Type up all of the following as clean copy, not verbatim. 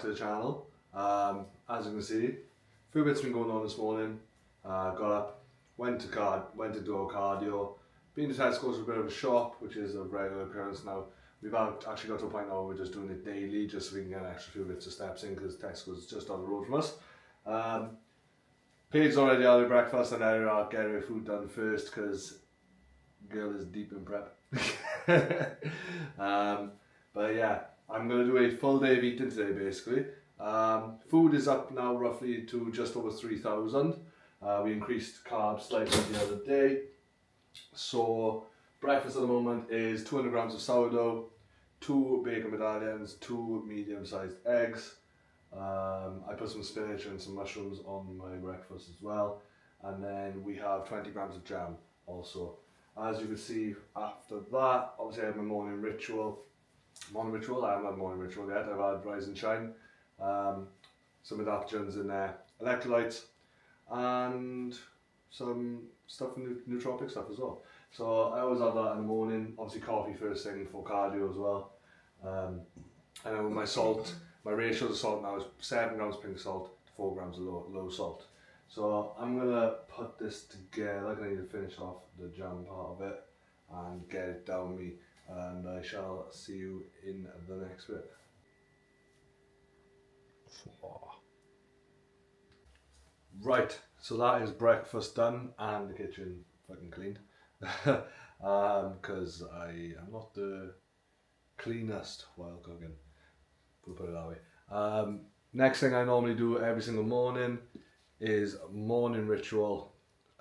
to the channel. As you can see, a few bits been going on this morning. Got up, went to do our cardio, been to Tesco's for a bit of a shop, which is a regular occurrence now. We've actually got to a point now where we're just doing it daily, just so we can get an extra few bits of steps in, because Tesco's is just on the road from us. Paige already had her breakfast, and I'll get her food done first, because girl is deep in prep. But yeah, I'm going to do a full day of eating today basically. Food is up now roughly to just over 3,000. We increased carbs slightly the other day. So breakfast at the moment is 200 grams of sourdough, 2 bacon medallions, 2 medium-sized eggs. I put some spinach and some mushrooms on my breakfast as well. And then we have 20 grams of jam also. As you can see, after that, obviously I have my morning ritual. I haven't had morning ritual yet. I've had Rise and Shine, some adaptogens in there, electrolytes, and some stuff, nootropic stuff as well. So I always have that in the morning. Obviously coffee first thing for cardio as well. And then with my salt, my ratio of salt now is 7 grams pink salt to 4 grams of low salt. So I'm gonna put this together. I need to finish off the jam part of it and get it down me, and I shall see you in the next bit. Right, so that is breakfast done and the kitchen fucking cleaned. Because I am not the cleanest while cooking, we'll put it that way. Next thing I normally do every single morning is morning ritual,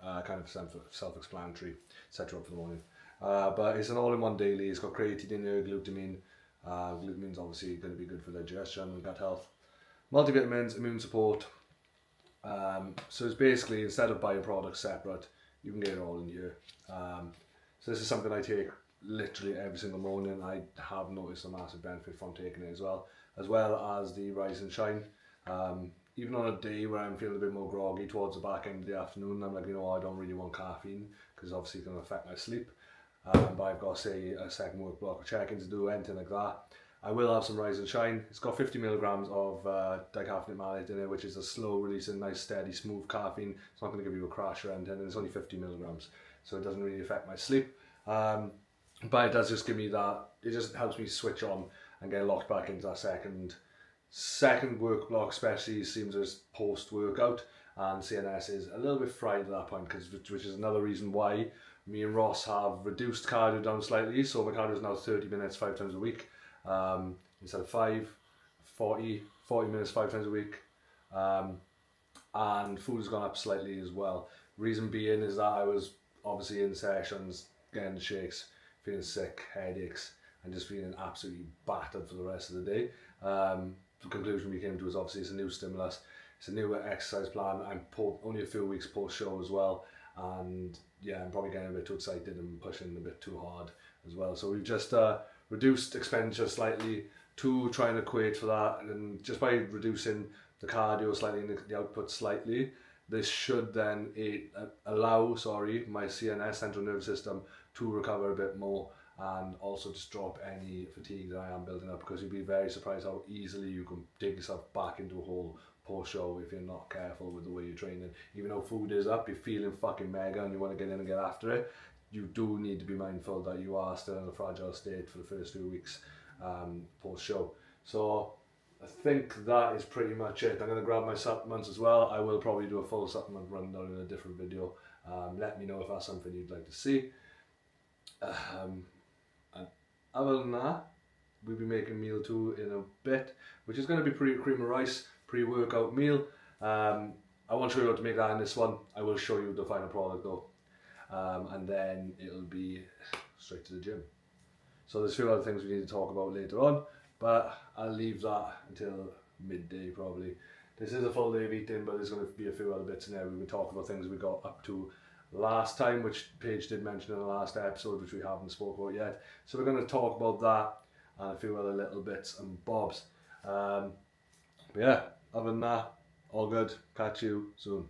kind of self-explanatory, set you up for the morning. But it's an all-in-one daily. It's got creatine in there, glutamine. Glutamine's obviously going to be good for digestion and gut health. Multivitamins, immune support. So it's basically, instead of buying products separate, you can get it all in here. So this is something I take literally every single morning. I have noticed a massive benefit from taking it as well as the Rise and Shine. Even on a day where I'm feeling a bit more groggy towards the back end of the afternoon, I'm like, you know, I don't really want caffeine because obviously it's going to affect my sleep. But I've got, say, a second work block or check-in to do, anything like that. I will have some Rise and Shine. It's got 50 milligrams of dicaffeinated malt in it, which is a slow releasing, nice, steady, smooth caffeine. It's not going to give you a crash or anything, and it's only 50 milligrams, so it doesn't really affect my sleep. But it does just give me that, it just helps me switch on and get locked back into that second work block, especially seems as post-workout, and CNS is a little bit fried at that point, which is another reason why me and Ross have reduced cardio down slightly. So my cardio is now 30 minutes 5 times a week, instead of 40 minutes 5 times a week, and food has gone up slightly as well. Reason being is that I was obviously in sessions getting the shakes, feeling sick, headaches, and just feeling absolutely battered for the rest of the day. The conclusion we came to was obviously it's a new stimulus, it's a new exercise plan. I'm only a few weeks post show as well, and yeah, I'm probably getting a bit too excited and pushing a bit too hard as well. So we've just reduced expenditure slightly to try and equate for that, and just by reducing the cardio slightly and the output slightly, this should then allow my CNS, central nervous system, to recover a bit more, and also just drop any fatigue that I am building up, because you'd be very surprised how easily you can dig yourself back into a hole post-show if you're not careful with the way you're training. Even though food is up, you're feeling fucking mega and you want to get in and get after it, you do need to be mindful that you are still in a fragile state for the first 2 weeks post-show. So I think that is pretty much it. I'm going to grab my supplements as well. I will probably do a full supplement rundown in a different video. Let me know if that's something you'd like to see. And other than that, we'll be making meal 2 in a bit, which is going to be cream of rice, pre-workout meal. I won't show you how to make that in this one. I will show you the final product though, and then it'll be straight to the gym. So there's a few other things we need to talk about later on, but I'll leave that until midday probably. This is a full day of eating, but there's going to be a few other bits in there. We've been talking about things we got up to last time, which Paige did mention in the last episode, which we haven't spoke about yet. So we're going to talk about that and a few other little bits and bobs. But yeah, other than that, all good. Catch you soon.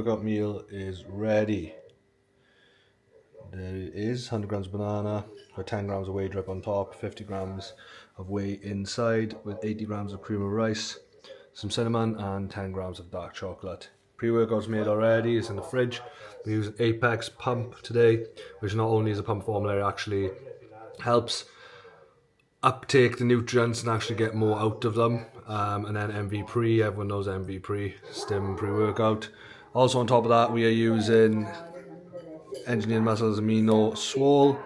pre-workout meal is ready. There it is, 100 grams of banana, got 10 grams of whey drip on top, 50 grams of whey inside with 80 grams of cream of rice, some cinnamon and 10 grams of dark chocolate. Pre-workout's made already, it's in the fridge. We use Apex pump today, which not only is a pump formula, it actually helps uptake the nutrients and actually get more out of them. And then MV Pre, everyone knows MV Pre, Stim pre-workout. Also on top of that, we are using Engineered Muscles Amino Swole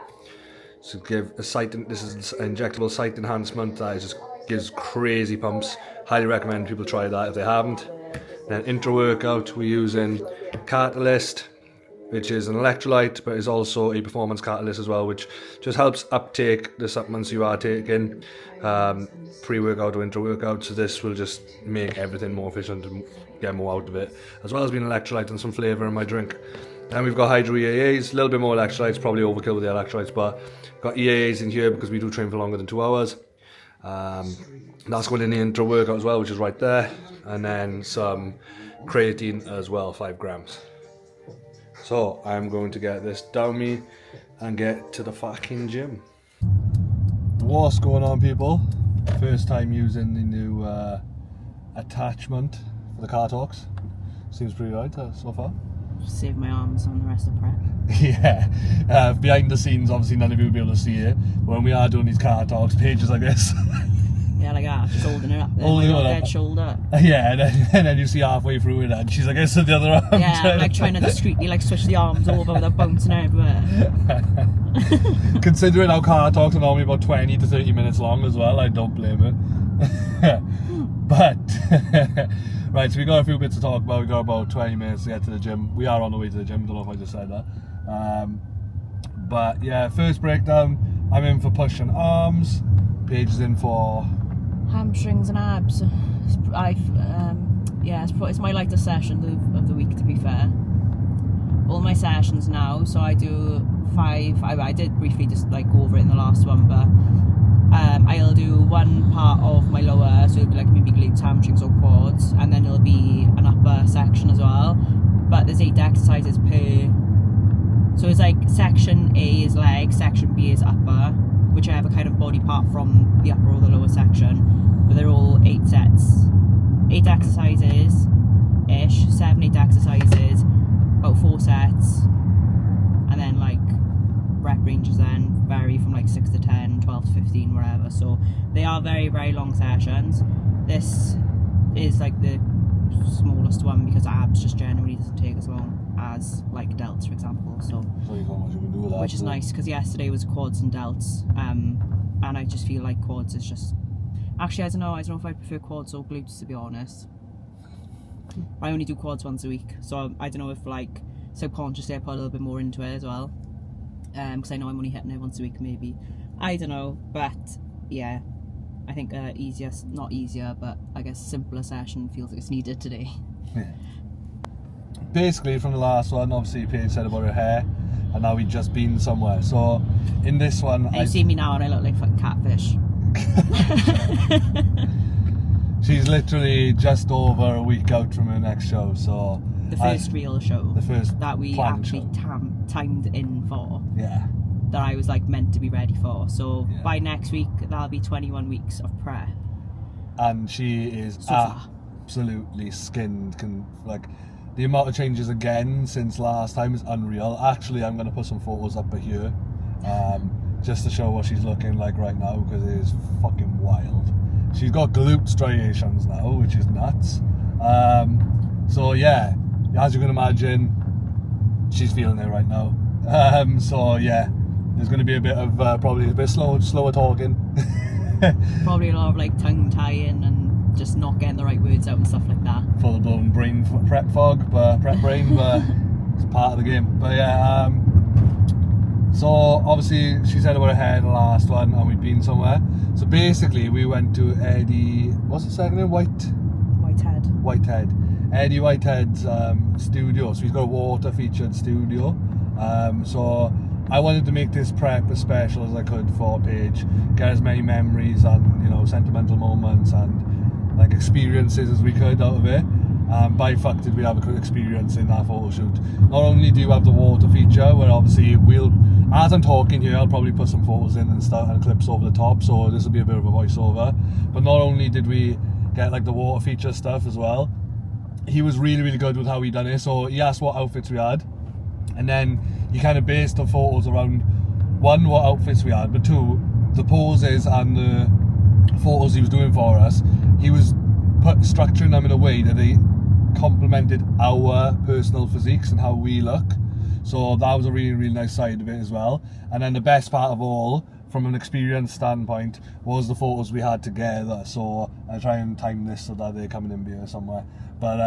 to give a sight. This is an injectable sight enhancement that just gives crazy pumps. Highly recommend people try that if they haven't. Then intra-workout, we're using Catalyst, which is an electrolyte, but is also a performance catalyst as well, which just helps uptake the supplements you are taking, pre-workout or intra-workout. So this will just make everything more efficient and get more out of it, as well as being an electrolyte and some flavour in my drink. Then we've got Hydro EAAs, a little bit more electrolytes, probably overkill with the electrolytes, but got EAAs in here because we do train for longer than 2 hours. That's going in the intra-workout as well, which is right there. And then some creatine as well, 5 grams. So I'm going to get this down me and get to the fucking gym. What's going on, people? First time using the new attachment for the car talks. Seems pretty right so far. Save my arms on the rest of the prep. Yeah, behind the scenes, obviously none of you will be able to see it. When we are doing these car talks, Paige is like this. Yeah, like that, just holding it up. Holding it up. Dead shoulder. Yeah, and then you see halfway through it, and she's like this with the other arm. Yeah, I'm like trying to discreetly like switch the arms over without bouncing everywhere. Considering our car talks are normally about 20 to 30 minutes long as well, I don't blame it. But right, so we got a few bits to talk about. We got about 20 minutes to get to the gym. We are on the way to the gym. Don't know if I just said that. But yeah, first breakdown. I'm in for push and arms. Paige is in for hamstrings and abs. It's my lightest session of the week, to be fair. All my sessions now, so I do 5. I did briefly just like go over it in the last one, but I'll do one part of my lower, so it'll be like maybe glutes, hamstrings or quads, and then it'll be an upper section as well. But there's 8 exercises per, so it's like section A is legs, section B is upper, whichever kind of body part from the upper or the lower section, but they're all 8 sets, 8 exercises ish, 7-8 exercises, about 4 sets, and then like rep ranges then vary from like 6 to 10, 12 to 15, whatever. So they are very, very long sessions. This is like the smallest one because abs just generally doesn't take as long as like delts, for example. So you got much you can do with that, which is nice because yesterday was quads and delts, and I just feel like quads is just, actually I don't know if I prefer quads or glutes, to be honest. I only do quads once a week, so I don't know if like subconsciously I put a little bit more into it as well, because I know I'm only hitting it once a week maybe. I don't know, but yeah, I think not easier, but I guess simpler session feels like it's needed today. Yeah. Basically from the last one, obviously Paige said about her hair, and now we've just been somewhere. So in this one, you see me now and I look like fucking catfish. She's literally just over a week out from her next show, so the first real show, the first that we actually timed in for. Yeah. That I was like meant to be ready for. So yeah, by next week that'll be 21 weeks of prep. And she is absolutely skinned. Like the amount of changes again since last time is unreal. Actually, I'm going to put some photos up here, just to show what she's looking like right now, because it is fucking wild. She's got glute striations now, which is nuts. So yeah, as you can imagine, she's feeling it right now. So yeah, there's going to be a bit of probably a bit slower talking. Probably a lot of like tongue tying and just not getting the right words out and stuff like that. Full blown brain prep fog, but prep brain, but it's part of the game. But yeah, so obviously she said about her hair in the last one, and we'd been somewhere. So basically we went to Eddie, what's his second name? Whitehead. Eddie Whitehead's studio. So he's got a water featured studio. So I wanted to make this prep as special as I could for Paige, get as many memories and sentimental moments and like experiences as we could out of it. By fuck did we have a good experience in that photo shoot. Not only do you have the water feature, where obviously as I'm talking here, I'll probably put some photos in and stuff and clips over the top, so this will be a bit of a voiceover. But not only did we get like the water feature stuff as well, he was really, really good with how he done it. So he asked what outfits we had, and then he kind of based the photos around, one, what outfits we had, but two, the poses and the photos he was doing for us. He was structuring them in a way that they complemented our personal physiques and how we look. So that was a really, really nice side of it as well. And then the best part of all, from an experience standpoint, was the photos we had together. So I'll try and time this so that they're coming in here somewhere. But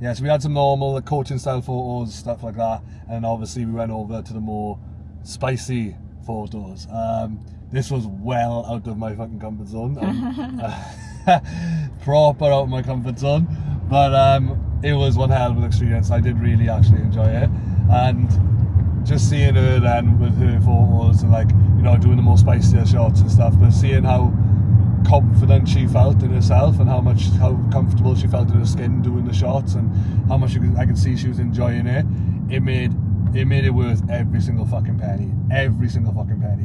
yeah, so we had some normal coaching style photos, stuff like that, and obviously we went over to the more spicy photos. This was well out of my fucking comfort zone. Proper out of my comfort zone, but it was one hell of an experience. I did really actually enjoy it, and just seeing her then with her photos and like, you know, doing the more spicier shots and stuff, but seeing how confident she felt in herself and how comfortable she felt in her skin doing the shots, and how much I could see she was enjoying it. It made it worth every single fucking penny.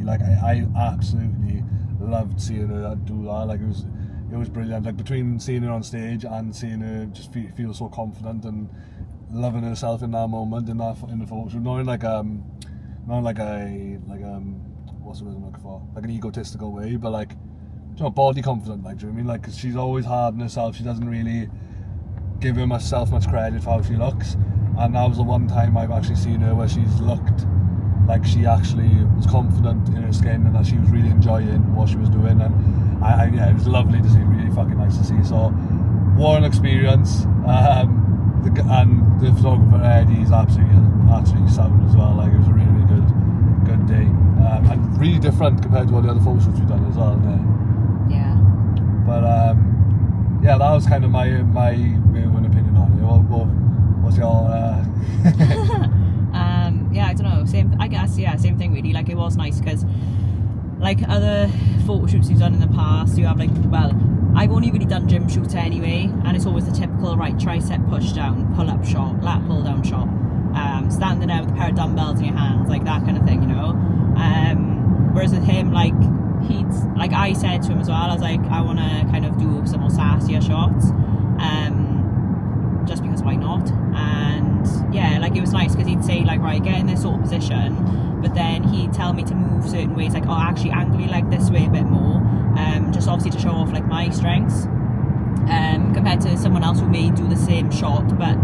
Like I absolutely loved seeing her do that. Like it was brilliant. Like between seeing her on stage and seeing her just feel so confident and loving herself in that moment in the photo shoot, not in like what's the word I'm looking for? Like an egotistical way, but like, you know, body confident. Like, do you know what I mean? Like, 'cause she's always hard on herself. She doesn't really give herself much credit for how she looks. And that was the one time I've actually seen her where she's looked like she actually was confident in her skin and that she was really enjoying what she was doing. And yeah, it was lovely to see, really fucking nice to see. So, what an experience. And the photographer Eddie is absolutely sound as well. Like, it was a really, really good day. And really different compared to all the other photo shoots we've done as well. Yeah. But yeah, that was kind of my view and opinion on it. What's your yeah, I don't know, same thing really. Like, it was nice because like other photo shoots you've done in the past, you have like, well, I've only really done gym shoots anyway, and it's always the typical right tricep push down, pull up shot, lat pull down shot, standing there with a pair of dumbbells in your hands, like that kind of thing, you know. Whereas with him, like, I said to him as well, I was like, I want to kind of do some more sassier shots, just because why not? And yeah, like, it was nice because he'd say like, right, get in this sort of position, but then he'd tell me to move certain ways, like, oh, actually angle your leg this way a bit more, just obviously to show off like my strengths, compared to someone else who may do the same shot but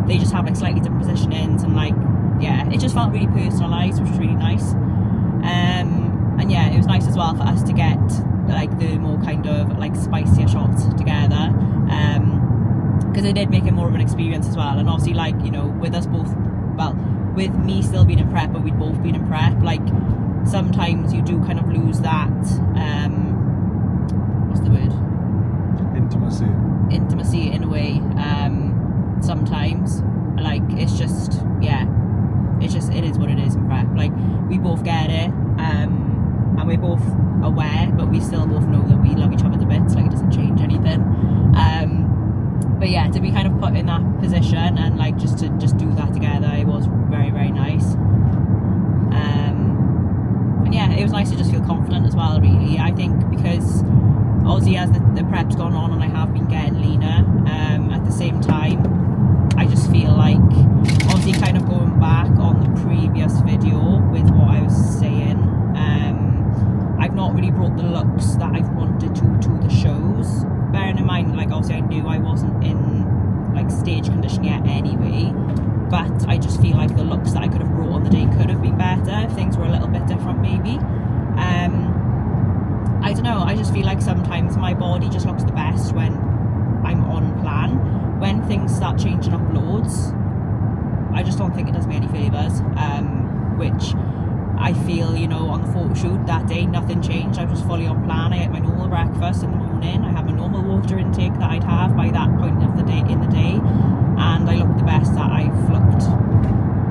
they just have like slightly different positionings, and like, yeah, it just felt really personalised, which was really nice. And yeah, it was nice as well for us to get like the more kind of like spicier shots together, because it did make it more of an experience as well. And obviously, like, you know, with us both, well, with me still being in prep, but we'd both been in prep, like, sometimes you do kind of lose that, what's the word? Intimacy in a way, sometimes. Like, it's just, yeah, it is what it is in prep. Like, we both get it, and we're both aware, but we still both know that we love each other to bits, like, it doesn't change anything. But yeah, to be kind of put in that position and like just to do that together, it was very, very nice. And yeah, it was nice to just feel confident as well, really. I think because obviously as the prep's gone on and I have been getting leaner, at the same time, I just feel like, obviously kind of going back on the previous video with what I was saying, I've not really brought the looks that I've wanted to the shows. Bearing in mind, like, obviously I knew I wasn't in like stage condition yet anyway, but I just feel like the looks that I could have brought on the day could have been better if things were a little bit different maybe. I don't know, I just feel like sometimes my body just looks the best when I'm on plan. When things start changing up loads, I just don't think it does me any favours, which I feel, you know, on the photo shoot that day, nothing changed. I was fully on plan. I ate my normal breakfast in the morning. I had my normal water intake that I'd have by that point of the day, and I looked the best that I've looked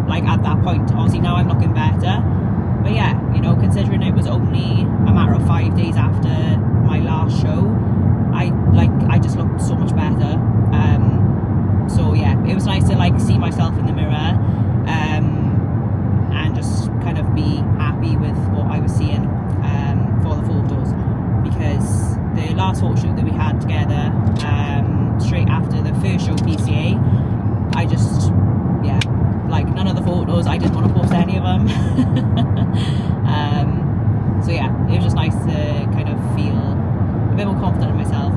like at that point. Obviously now I'm looking better, but yeah, you know, considering it was only a matter of 5 days after my last show, I just looked so much better. So yeah, it was nice to like see myself in the mirror, and just kind of be happy with what I was seeing for the photos, because the last photo shoot that we had together, straight after the first show PCA, I just, yeah, like none of the photos, I didn't want to post any of them. So yeah, it was just nice to kind of feel a bit more confident in myself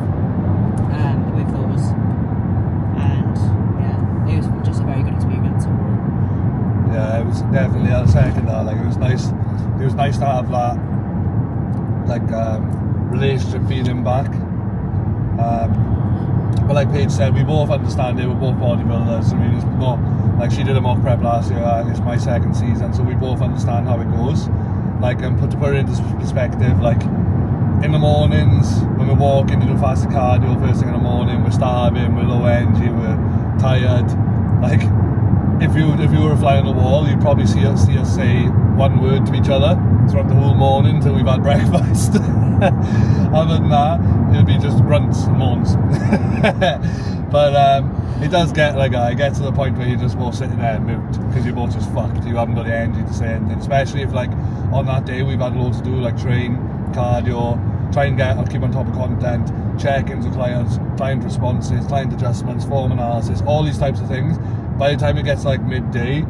with those, and yeah, it was just a very good experience overall. Yeah, it was definitely, I'll second that, like it was nice to have that like relationship feeling back, but like Paige said, we both understand it, we're both bodybuilders. I mean, it's not like she did a mock prep last year, it's my second season, so we both understand how it goes. Like, and to put it into perspective, like in the mornings when we're walking to do fasted cardio first thing in the morning, we're starving, we're low energy, we're tired. Like if you were a fly on the wall, you'd probably see us say one word to each other throughout the whole morning until we've had breakfast. Other than that, it'd be just grunts and moans. But it does get like it gets to the point where you're just both sitting there mute because you're both just fucked. You haven't got the energy to say anything, especially if like on that day we've had loads to do, like train, cardio, try and keep on top of content, check-ins with clients, client responses, client adjustments, form analysis, all these types of things. By the time it gets like midday,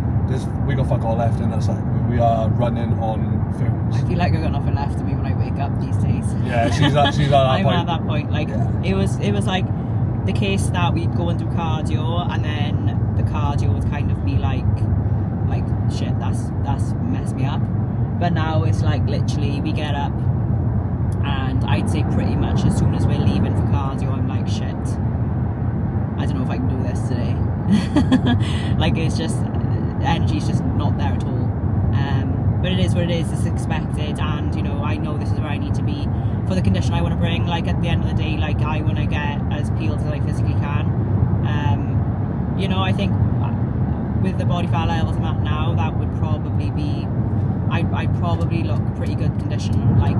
we got fuck all left in us. Like we are running on fumes. I feel like I've got nothing left of me when I wake up these days. Yeah, she's at that I'm point. at that point. Like yeah. it was like the case that we'd go and do cardio, and then the cardio would kind of be like shit, that's messed me up. But now it's like literally we get up, and I'd say pretty much as soon as we're leaving for cardio, I'm like, shit, I don't know if I can do this today. Like it's just, energy's just not there at all. But it is what it is, it's expected, and you know, I know this is where I need to be for the condition I want to bring. Like at the end of the day, like I want to get as peeled as I physically can. You know, I think with the body fat levels I'm at now, that would probably be, I'd probably look pretty good condition like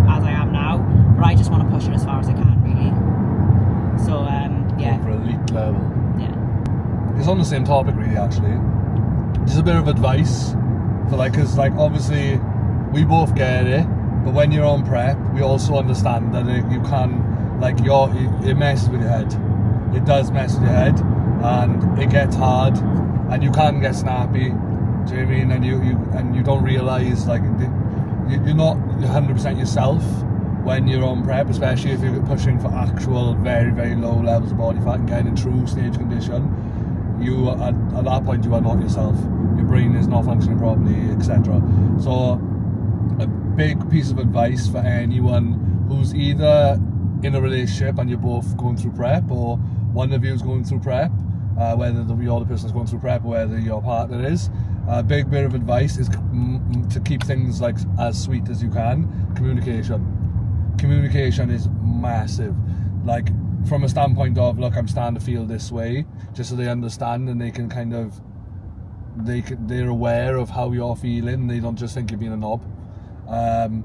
as I am now, but I just want to push it as far as I can really. So yeah, for elite level. Yeah, it's on the same topic really, actually. Just a bit of advice for like, because like obviously we both get it, but when you're on prep we also understand that you can, like, it messes with your head. It does mess with your head, and it gets hard, and you can get snappy. Do you know what I mean? And you don't realise like you're not 100% yourself when you're on prep, especially if you're pushing for actual very, very low levels of body fat and getting in true stage condition. You at that point you are not yourself. Your brain is not functioning properly, etc. So a big piece of advice for anyone who's either in a relationship and you're both going through prep, or one of you is going through prep, whether you're the person that's going through prep or whether your partner is. A big bit of advice is to keep things like as sweet as you can. Communication is massive. Like from a standpoint of, look, I'm starting to feel this way, just so they understand and they can kind of, they're aware of how you're feeling. They don't just think you're being a knob. And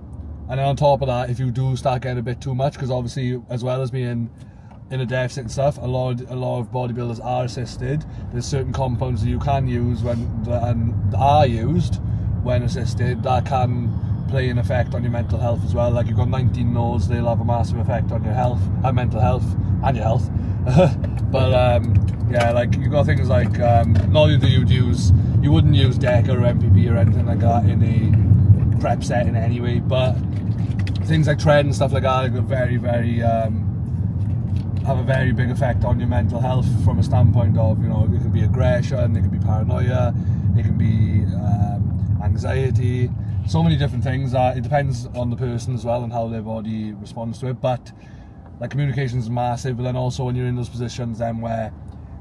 then on top of that, if you do start getting a bit too much, because obviously as well as being in a deficit and stuff, a lot of bodybuilders are assisted. There's certain compounds that you can use and are used when assisted that can play an effect on your mental health as well. Like you've got 19 no's, they'll have a massive effect on your health, mental health, and your health. But yeah, like you've got things like not that you wouldn't use DECA or MPP or anything like that in a prep setting anyway, but things like tread and stuff like that are very, very have a very big effect on your mental health from a standpoint of, you know, it can be aggression, it can be paranoia, it can be anxiety, so many different things. It depends on the person as well and how their body responds to it, but like communication is massive. But then also when you're in those positions then where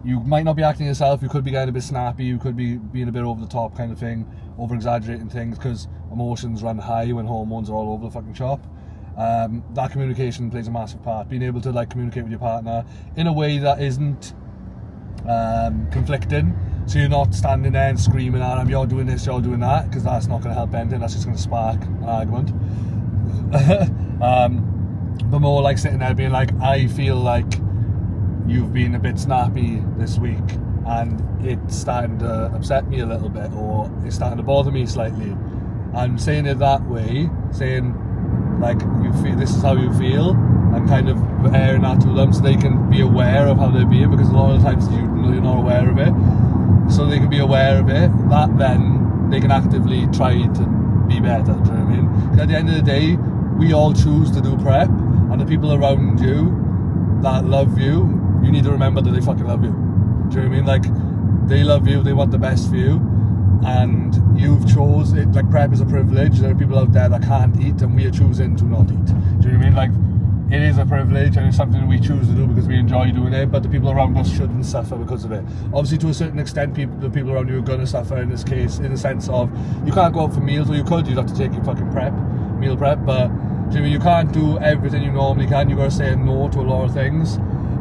you might not be acting yourself, you could be getting a bit snappy, you could be being a bit over the top kind of thing, over exaggerating things, because emotions run high when hormones are all over the fucking shop. That communication plays a massive part. Being able to like communicate with your partner in a way that isn't conflicting, so you're not standing there and screaming at them, you're doing this, you're doing that, because that's not going to help anything. That's just going to spark an argument. But more like sitting there being like, I feel like you've been a bit snappy this week and it's starting to upset me a little bit, or it's starting to bother me slightly. I'm saying it that way, saying like, you feel this is how you feel, and kind of airing that to them so they can be aware of how they're being, because a lot of the times you know you're not aware of it, so they can be aware of it, that then they can actively try to be better. Do you know what I mean? Because at the end of the day, we all choose to do prep, and the people around you that love you, you need to remember that they fucking love you. Do you know what I mean? Like, they love you, they want the best for you, and you've chose it. Like, prep is a privilege. There are people out there that can't eat, and we are choosing to not eat. Do you know what I mean? Like, it is a privilege, and it's something we choose to do because we enjoy doing it, but the people around us shouldn't suffer because of it. Obviously, to a certain extent, the people around you are going to suffer in this case, in the sense of, you can't go out for meals, or you'd have to take your fucking meal prep, but do you know what I mean? You can't do everything you normally can. You've got to say no to a lot of things,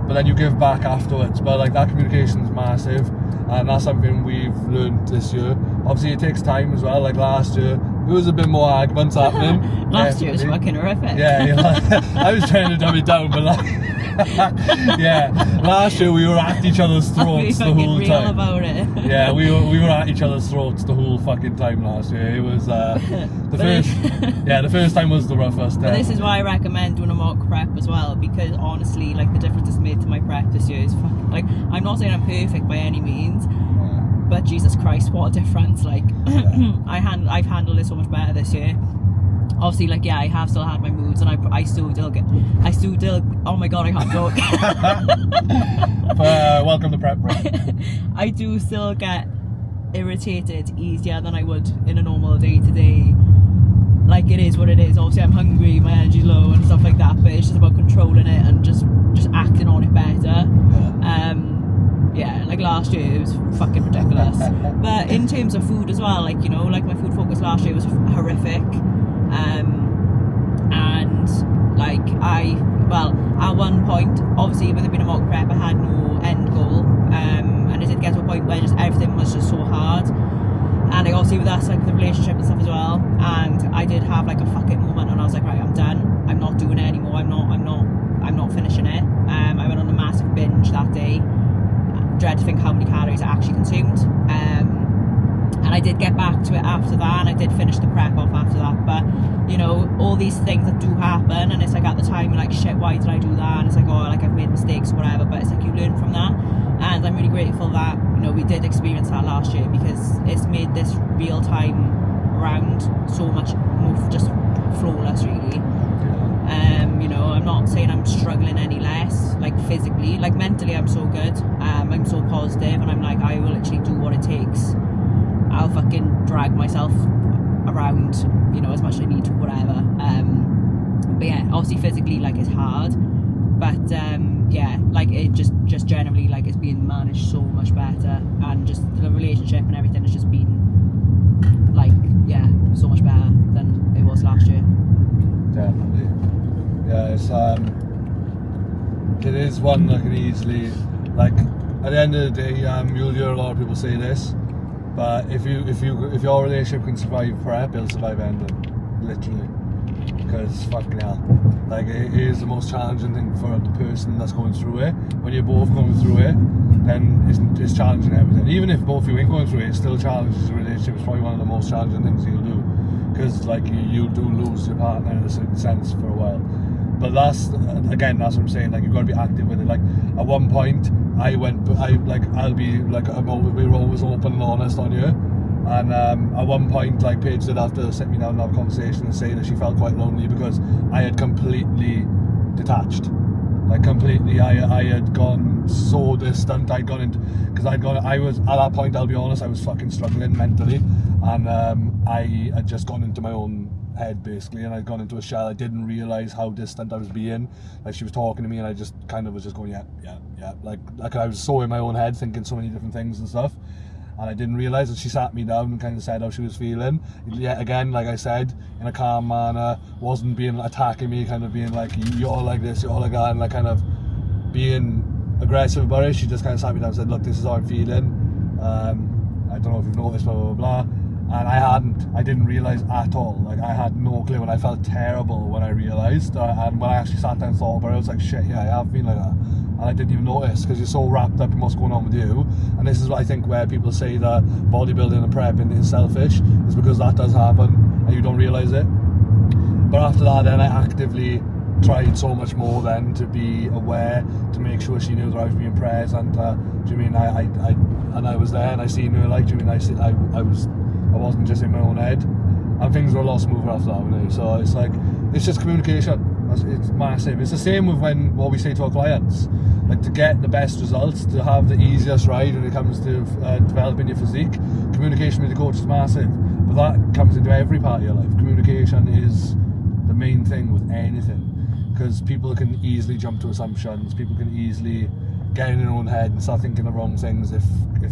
but then you give back afterwards. But like, that communication is massive, and that's something we've learned this year. Obviously it takes time as well. Like, last year there was a bit more arguments happening. Last year was fucking horrific. Yeah, I was trying to dumb it down, but like, yeah, last year we were at each other's throats the whole real time. About it. Yeah, we were at each other's throats the whole fucking time last year. It was the first time was the roughest. But this is why I recommend doing a mock prep as well, because honestly, like, the difference it's made to my prep this year is fucking, like, I'm not saying I'm perfect by any means, but Jesus Christ, what a difference. Like, I've handled it so much better this year. Obviously, like, yeah, I have still had my moods, and I still oh my god, I can't talk. Welcome to prep, bro. I do still get irritated easier than I would in a normal day to day. Like, it is what it is. Obviously, I'm hungry, my energy's low and stuff like that, but it's just about controlling it and just acting on it better. Yeah, like, last year it was fucking ridiculous. But in terms of food as well, like, you know, like, my food focus last year was horrific. And like, at one point, obviously with it being a mock prep, I had no end goal, and it did get to a point where just everything was just so hard, and like, obviously with that's like the relationship and stuff as well, and I did have like a fuck it moment, and I was like, right, I'm done, I'm not doing it anymore, I'm not finishing it. I went on a massive binge that day. Dread to think how many calories I actually consumed, and I did get back to it after that, and I did finish the prep off after that. But you know, all these things that do happen, and it's like, at the time you're like, shit, why did I do that? And it's like, oh, like, I've made mistakes or whatever, but it's like, you learn from that, and I'm really grateful that, you know, we did experience that last year, because it's made this real time round so much more just flawless, really. You know, I'm not saying I'm struggling any less, like, physically, like, mentally I'm so good, I'm so positive, and I'm like, I will literally do what it takes. I'll fucking drag myself around, you know, as much as I need to, whatever. But yeah, obviously physically, like, it's hard, but yeah, like, it just generally, like, it's being managed so much better, and just the relationship and everything has just been, like, yeah, so much better than it was last year. Definitely. Yeah, it's it is one that can easily, like, at the end of the day, you'll hear a lot of people say this, but if your relationship can survive prep, it'll survive ending, literally. Because fucking hell, like, it is the most challenging thing for the person that's going through it. When you're both going through it, then it's challenging everything. Even if both of you ain't going through it, it still challenges the relationship. It's probably one of the most challenging things you'll do, because like, you do lose your partner in a certain sense for a while. But that's what I'm saying, like, you've got to be active with it. Like, at one point we were always open and honest on you, and at one point, like, Paige did have to sit me down and have a conversation and say that she felt quite lonely because I had completely detached. Like, completely, I had gone so distant. I'd gone into, because I was, at that point, I'll be honest, I was fucking struggling mentally, and I had just gone into my own head, basically, and I'd gone into a shell. I didn't realise how distant I was being. Like, she was talking to me, and I just kind of was just going, yeah, like I was so in my own head, thinking so many different things and stuff, and I didn't realise that she sat me down and kind of said how she was feeling. Yet again, like I said, in a calm manner, wasn't being attacking me, kind of being like, you're like this, you're like that, and like, kind of being aggressive about it. She just kind of sat me down and said, look, this is how I'm feeling, I don't know if you've noticed, blah blah blah. And I didn't realise at all. Like, I had no clue, and I felt terrible when I realised. And when I actually sat down and thought about it, I was like, shit, yeah, I have been like that. and I didn't even notice because you're so wrapped up in what's going on with you. And this is what I think where people say that bodybuilding and prepping is selfish, is because that does happen and you don't realise it. But after that, then I actively tried so much more then to be aware, to make sure she knew that I was being present. Do you mean I was there and I seen her, like, do you mean I wasn't just in my own head, and things were a lot smoother after that, really. So it's like, it's just communication. It's massive. It's the same with what we say to our clients, like, to get the best results, to have the easiest ride when it comes to developing your physique, communication with the coach is massive. But that comes into every part of your life. Communication is the main thing with anything, because people can easily jump to assumptions, people can easily get in their own head and start thinking the wrong things if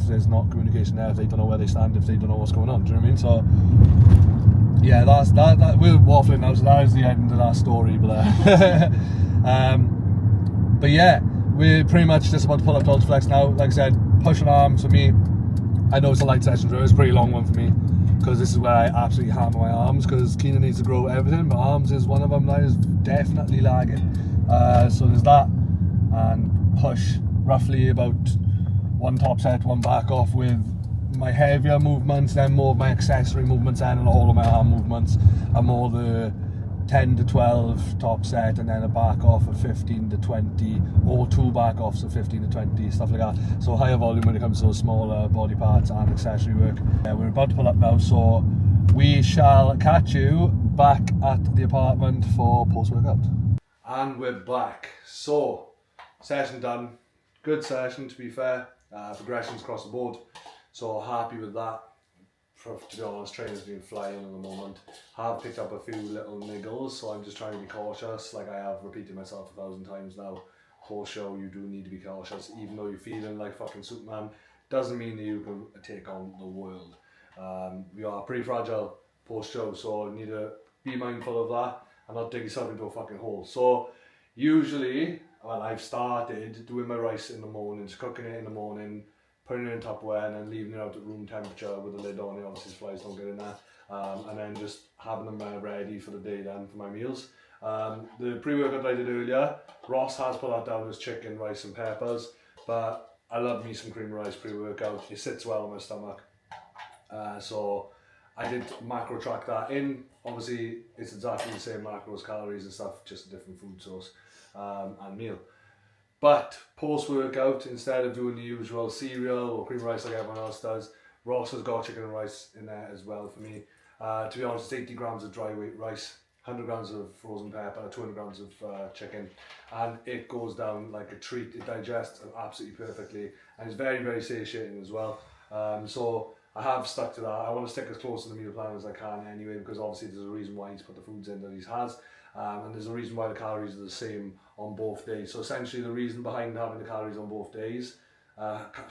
there's not communication there, if they don't know where they stand, if they don't know what's going on. Do you know what I mean? So yeah, that's that we're waffling now, so that is the end of that story. But yeah, we're pretty much just about to pull up to Ultra Flex now. Like I said, pushing arms for me, I know it's a light session, so it's a pretty long one for me, because this is where I absolutely hammer my arms, because Keenan needs to grow everything, but arms is one of them that is definitely lagging. So there's that, and push roughly about one top set, one back off, with my heavier movements, then more of my accessory movements, and all of my arm movements are more the 10 to 12 top set, and then a back off of 15 to 20, or two back offs of 15 to 20, stuff like that. So higher volume when it comes to those smaller body parts and accessory work. We're about to pull up now, so we shall catch you back at the apartment for post-workout. And we're back. So, session done. Good session, to be fair. Progressions across the board. So happy with that. To be honest, training's been flying at the moment. Have picked up a few little niggles, so I'm just trying to be cautious. Like I have repeated myself 1,000 times now. Post show, you do need to be cautious. Even though you're feeling like fucking Superman, doesn't mean that you can take on the world. We are pretty fragile post show, so you need to be mindful of that and not dig yourself into a fucking hole. So usually, well, I've started doing my rice in the mornings, cooking it in the morning, putting it in Tupperware and then leaving it out at room temperature with the lid on it, obviously flies don't get in there, and then just having them ready for the day then for my meals. The pre-workout that I did earlier, Ross has put that down as chicken, rice and peppers, but I love me some cream rice pre-workout. It sits well on my stomach, so I did macro track that in. Obviously it's exactly the same macros, calories and stuff, just a different food source and meal. But post-workout, instead of doing the usual cereal or cream rice like everyone else does, Ross has got chicken and rice in there as well for me. To be honest, it's 80 grams of dry weight rice, 100 grams of frozen pepper, 200 grams of chicken, and it goes down like a treat. It digests absolutely perfectly, and it's very, very satiating as well. So I have stuck to that. I want to stick as close to the meal plan as I can anyway, because obviously there's a reason why he's put the foods in that he has. And there's a reason why the calories are the same on both days. So essentially the reason behind having the calories on both days,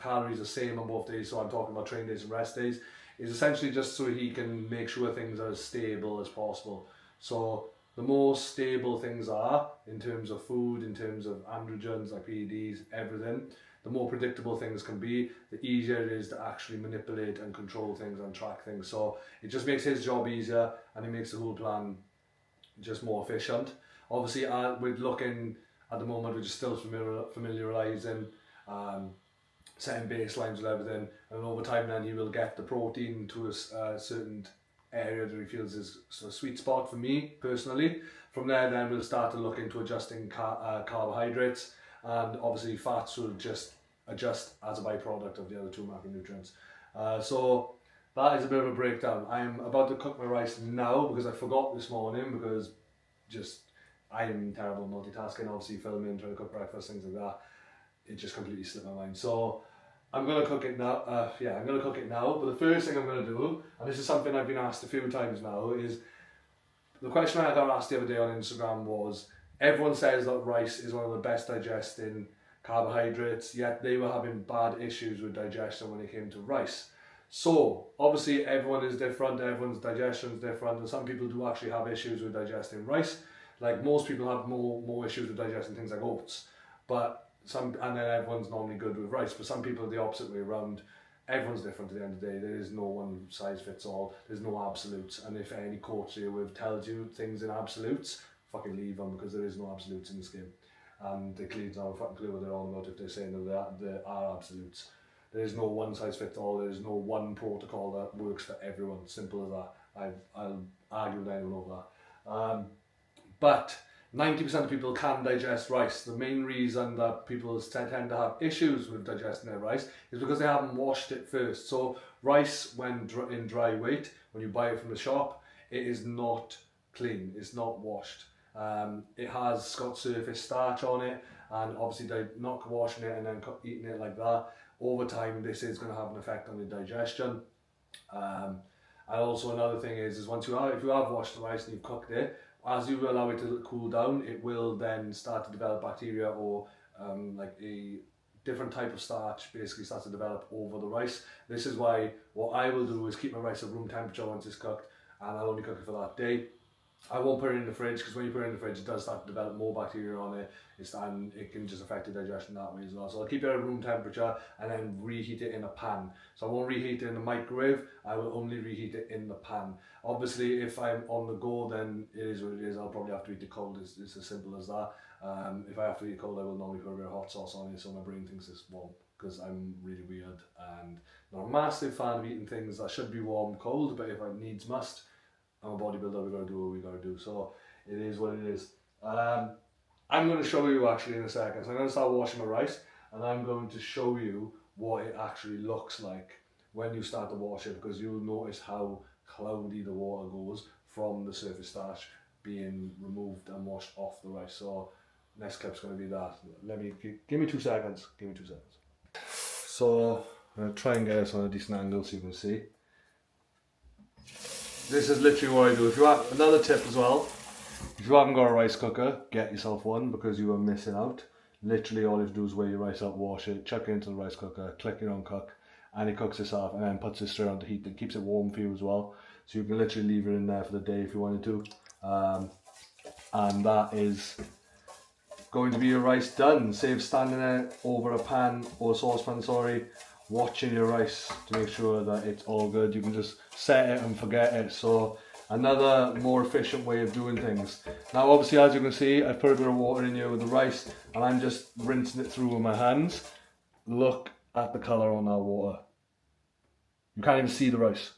calories are the same on both days, so I'm talking about train days and rest days, is essentially just so he can make sure things are as stable as possible. So the more stable things are in terms of food, in terms of androgens like PEDs, everything, the more predictable things can be, the easier it is to actually manipulate and control things and track things. So it just makes his job easier, and it makes the whole plan just more efficient. Obviously, we're looking at the moment, we're just still familiarising, setting baselines with everything, and over time then he will get the protein to a certain area that he feels is a sweet spot for me personally. From there then we'll start to look into adjusting carbohydrates, and obviously fats will just adjust as a byproduct of the other two macronutrients. So that is a bit of a breakdown. I'm about to cook my rice now because I forgot this morning, because I'm terrible multitasking, obviously filming, trying to cook breakfast, things like that. It just completely slipped my mind. So I'm going to cook it now. I'm going to cook it now. But the first thing I'm going to do, and this is something I've been asked a few times now, is the question I got asked the other day on Instagram was, everyone says that rice is one of the best digesting carbohydrates, yet they were having bad issues with digestion when it came to rice. So obviously everyone is different, everyone's digestion is different, and some people do actually have issues with digesting rice. Like most people have more issues with digesting things like oats, and then everyone's normally good with rice. But some people are the opposite way around. Everyone's different at the end of the day. There is no one size fits all. There's no absolutes. And if any coach you're with tells you things in absolutes, fucking leave them, because there is no absolutes in this game. and the cleans have a fucking clue what they're on about if they're saying that they are absolutes. There is no one size fits all, there is no one protocol that works for everyone, simple as that. I'll argue with anyone over that. But 90% of people can digest rice. The main reason that people tend to have issues with digesting their rice is because they haven't washed it first. So rice, when in dry weight, when you buy it from the shop, it is not clean, it's not washed. It has got surface starch on it, and obviously not washing it and then eating it like that, over time this is going to have an effect on your digestion. And also another thing is if you have washed the rice and you've cooked it, as you allow it to cool down, it will then start to develop bacteria or like a different type of starch basically starts to develop over the rice. This is why what I will do is keep my rice at room temperature once it's cooked, and I'll only cook it for that day. I won't put it in the fridge, because when you put it in the fridge it does start to develop more bacteria on it, and it can just affect your digestion that way as well. So I'll keep it at room temperature and then reheat it in a pan. So I won't reheat it in the microwave, I will only reheat it in the pan. Obviously if I'm on the go, then it is what it is, I'll probably have to eat it cold, it's as simple as that. If I have to eat it cold, I will normally put a bit of hot sauce on it so my brain thinks it's warm, because I'm really weird and not a massive fan of eating things that should be warm cold, but if I needs must, I'm a bodybuilder, we gotta do what we gotta do. So it is what it is. I'm going to show you actually in a second. So I'm going to start washing my rice, and I'm going to show you what it actually looks like when you start to wash it, because you'll notice how cloudy the water goes from the surface starch being removed and washed off the rice. So next clip's going to be that. Give me 2 seconds. Give me 2 seconds. So I'm going to try and get this on a decent angle so you can see. This is literally what I do. If you have another tip as well, if you haven't got a rice cooker, get yourself one, because you are missing out. Literally all you have to do is weigh your rice up, wash it, chuck it into the rice cooker, click it on cook, and it cooks itself and then puts it straight on the heat. It keeps it warm for you as well, so you can literally leave it in there for the day if you wanted to. And that is going to be your rice done. Save standing there over a pan or a saucepan, watching your rice to make sure that it's all good. You can just set it and forget it. So another more efficient way of doing things. Now obviously, as you can see, I've put a bit of water in here with the rice and I'm just rinsing it through with my hands. Look at the colour on that water. You can't even see the rice.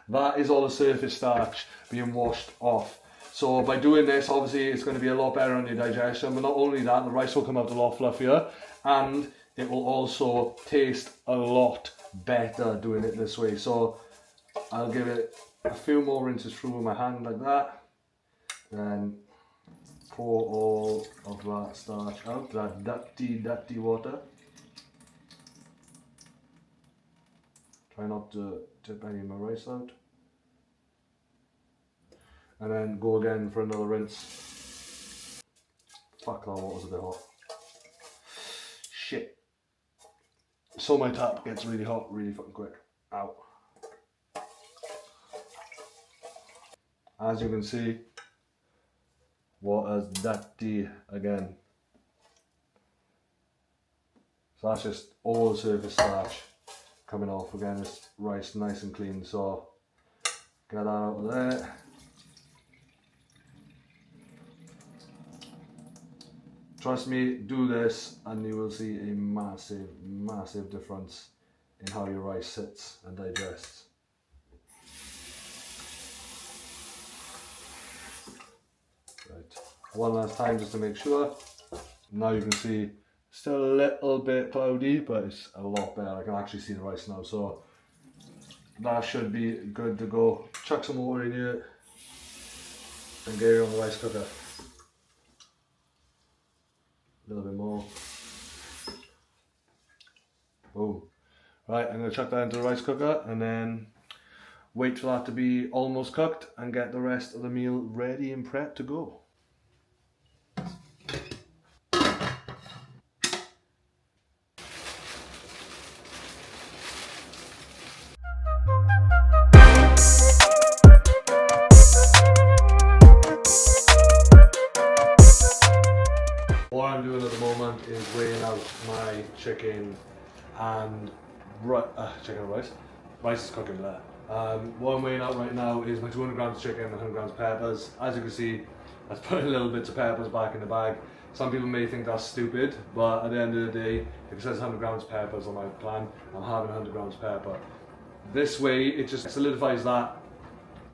That is all the surface starch being washed off. So by doing this, obviously it's going to be a lot better on your digestion, but not only that, the rice will come out a lot fluffier, and it will also taste a lot better doing it this way. So I'll give it a few more rinses through with my hand like that, then pour all of that starch out, that dirty water. Try not to tip any of my rice out. And then go again for another rinse. Fuck, that water's a bit hot. Shit. So my tap gets really hot really fucking quick. Ow. As you can see, water's dirty again. So that's just all the surface starch coming off. Again, it's rice nice and clean, so get that out of there. Trust me, do this and you will see a massive, massive difference in how your rice sits and digests. Right, one last time just to make sure. Now you can see, still a little bit cloudy, but it's a lot better. I can actually see the rice now, so that should be good to go. Chuck some water in here and get it on the rice cooker. A little bit more. Oh, right, I'm going to chuck that into the rice cooker and then wait for that to be almost cooked and get the rest of the meal ready and prepped to go. What I'm doing at the moment is weighing out my chicken and chicken and rice. Rice is cooking there. What I'm weighing out right now is my 200 grams of chicken and 100 grams of peppers. As you can see, I've put a little bits of peppers back in the bag. Some people may think that's stupid, but at the end of the day, if it says 100 grams peppers on my plan, I'm having 100 grams pepper. This way, it just solidifies that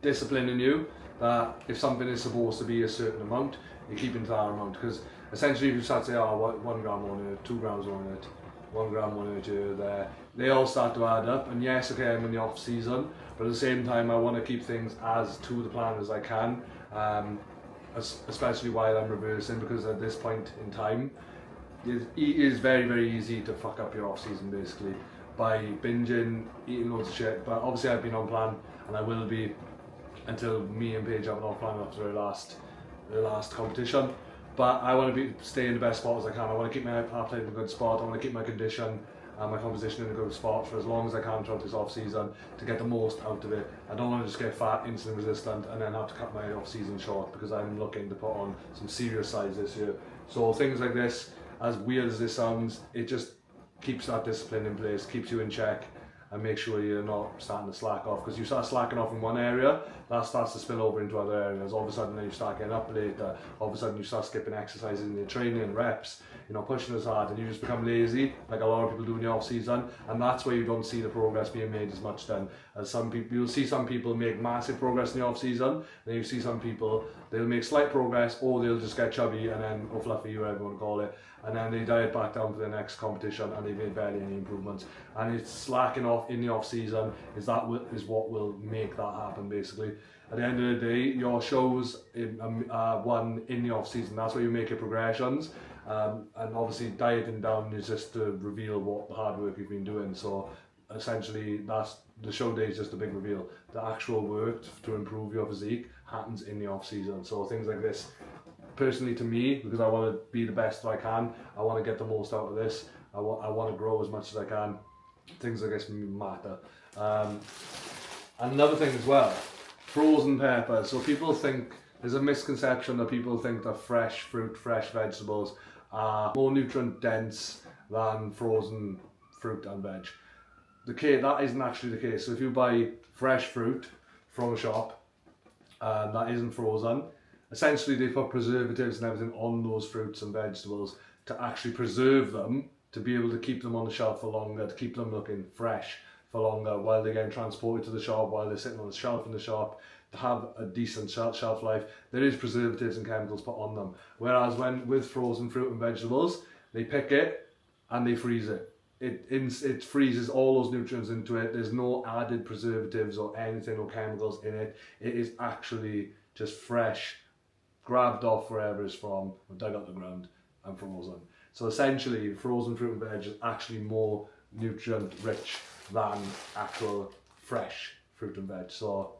discipline in you, that if something is supposed to be a certain amount, you keep it to that amount. Because essentially, if you start to say, oh, 1 gram on it, 2 grams on it, 1 gram on it here, there, they all start to add up. And yes, okay, I'm in the off season, but at the same time, I want to keep things as to the plan as I can, especially while I'm reversing, because at this point in time, it is very, very easy to fuck up your off season basically by binging, eating loads of shit. But obviously, I've been on plan, and I will be until me and Paige have an off plan after the last competition. But I want to stay in the best spot as I can. I want to keep my appetite in a good spot. I want to keep my condition and my composition in a good spot for as long as I can throughout this off season to get the most out of it. I don't want to just get fat, insulin resistant, and then have to cut my off season short, because I'm looking to put on some serious size this year. So things like this, as weird as this sounds, it just keeps that discipline in place, keeps you in check, and make sure you're not starting to slack off. Because you start slacking off in one area, that starts to spill over into other areas. All of a sudden, then you start getting up later. All of a sudden, you start skipping exercises in your training, reps. You're not pushing as hard, and you just become lazy, like a lot of people do in the off season. And that's where you don't see the progress being made as much. Then, as some people, you'll see some people make massive progress in the off season. Then you see some people, they'll make slight progress, or they'll just get chubby and then or fluffy, whatever you want to call it. And then they diet back down for the next competition, and they made barely any improvements. And it's slacking off in the off season is what will make that happen basically. At the end of the day, your shows one in the off season. That's where you make your progressions. And obviously dieting down is just to reveal what the hard work you've been doing. So essentially, that's the show day is just a big reveal. The actual work to improve your physique happens in the off season. So things like this, personally to me, because I want to be the best I can, I want to get the most out of this. I want to grow as much as I can. Things like this matter. Another thing as well, frozen pepper. So people think, there's a misconception that people think that fresh fruit, fresh vegetables are more nutrient dense than frozen fruit and veg. That isn't actually the case. So if you buy fresh fruit from a shop that isn't frozen, essentially they put preservatives and everything on those fruits and vegetables to actually preserve them, to be able to keep them on the shelf for longer, to keep them looking fresh for longer while they're getting transported to the shop, while they're sitting on the shelf in the shop, to have a decent shelf life. There is preservatives and chemicals put on them. Whereas with frozen fruit and vegetables, they pick it and they freeze it. It freezes all those nutrients into it. There's no added preservatives or anything or chemicals in it. It is actually just fresh, grabbed off wherever it's from, or dug out the ground and frozen. So essentially, frozen fruit and veg is actually more nutrient rich than actual fresh fruit and veg. So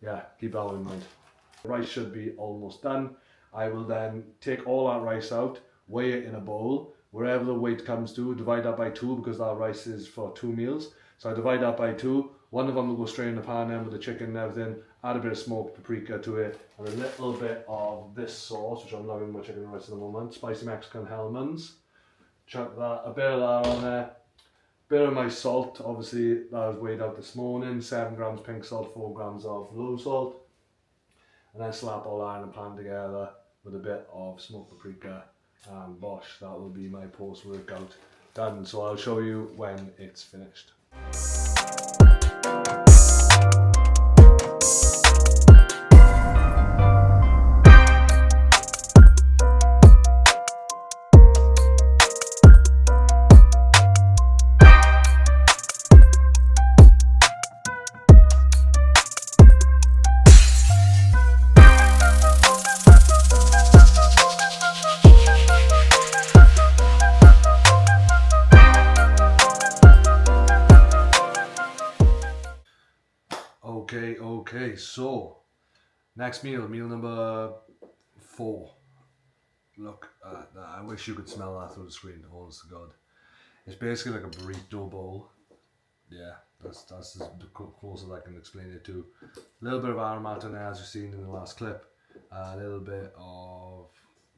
yeah, keep that in mind. The rice should be almost done. I will then take all that rice out, weigh it in a bowl, wherever the weight comes to, divide that by 2, because that rice is for 2 meals. So I divide that by 2. One of them will go straight in the pan then with the chicken and everything. Add a bit of smoked paprika to it, and a little bit of this sauce, which I'm loving my chicken and rice at the moment. Spicy Mexican Hellmann's. Chuck that, a bit of that on there. Bit of my salt, obviously that was weighed out this morning. 7 grams pink salt, 4 grams of low salt. And then slap all that in a pan together with a bit of smoked paprika, and bosh, that will be my post-workout done. So I'll show you when it's finished. Okay, so next meal number 4. Look at that. I wish you could smell that through the screen, honest to God. It's basically like a burrito bowl. Yeah, that's as close as I can explain it to. A little bit of aromat in there, as you've seen in the last clip. A little bit of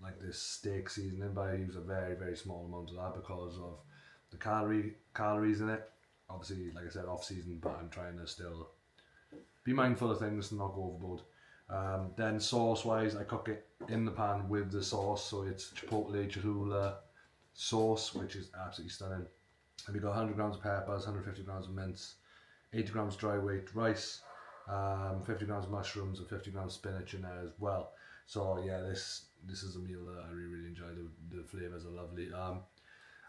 like this steak seasoning, but I use a very, very small amount of that because of the calories in it. Obviously, like I said, off season, but I'm trying to still be mindful of things and not go overboard. Then sauce wise, I cook it in the pan with the sauce, so it's chipotle cholula sauce, which is absolutely stunning. And we got 100 grams of peppers, 150 grams of mince, 80 grams dry weight rice, 50 grams of mushrooms, and 50 grams of spinach in there as well. So yeah, this is a meal that I really enjoy. The flavors are lovely.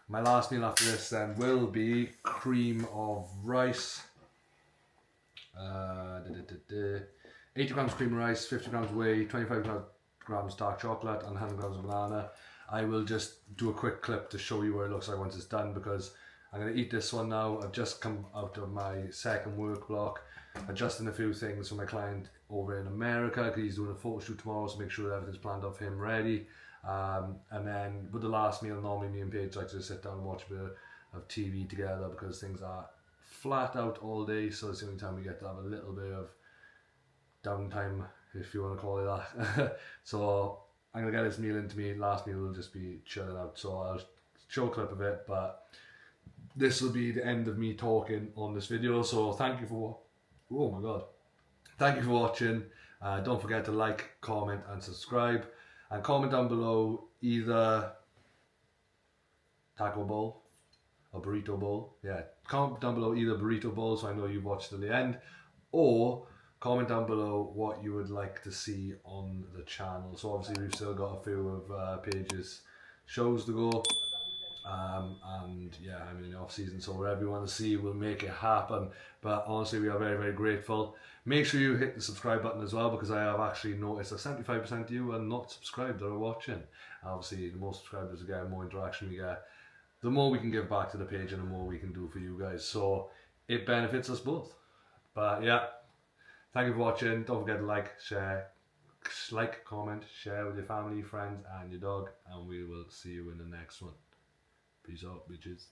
My last meal after this then will be cream of rice. 80 grams cream of rice, 50 grams whey, 25 grams dark chocolate, and 100 grams of banana. I will just do a quick clip to show you what it looks like once it's done, because I'm going to eat this one now. I've just come out of my second work block, adjusting a few things for my client over in America, because he's doing a photo shoot tomorrow, so make sure that everything's planned off him ready. And then with the last meal, normally me and Paige like to just sit down and watch a bit of TV together, because things are flat out all day, so it's the only time we get to have a little bit of downtime, if you want to call it that. So I'm going to get this meal into me. Last meal will just be chilling out, so I'll show a clip of it, but this will be the end of me talking on this video. So thank you for, oh my god, thank you for watching. Don't forget to like, comment and subscribe, and comment down below either taco bowl or burrito bowl. Yeah, comment down below either burrito bowl, so I know you've watched till the end, or comment down below what you would like to see on the channel. So obviously we've still got a few of Paige's shows to go, and yeah, I'm in the off season, so whatever you want to see, we'll make it happen. But honestly, we are very, very grateful. Make sure you hit the subscribe button as well, because I have actually noticed that 75% of you are not subscribed or are watching. Obviously, the more subscribers we get, the more interaction we get, the more we can give back to the page and the more we can do for you guys. So it benefits us both. But yeah, thank you for watching. Don't forget to like, comment, share with your family, friends and your dog, and we will see you in the next one. Peace out, bitches.